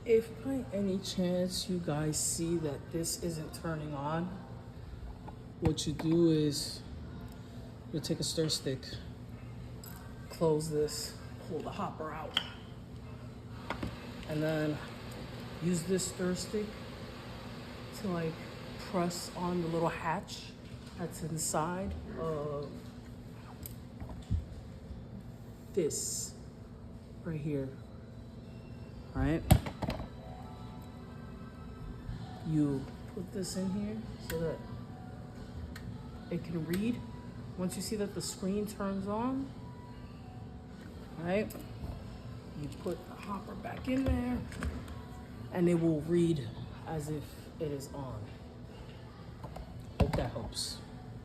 if by any chance you guys see that this isn't turning on, what you do is you'll take a stir stick, close this, pull the hopper out, and then use this stir stick to like press on the little hatch that's inside of this right here. All right, you put this in here so that it can read. Once you see that the screen turns on, right, you put the hopper back in there and it will read as if it is on. Hope that helps.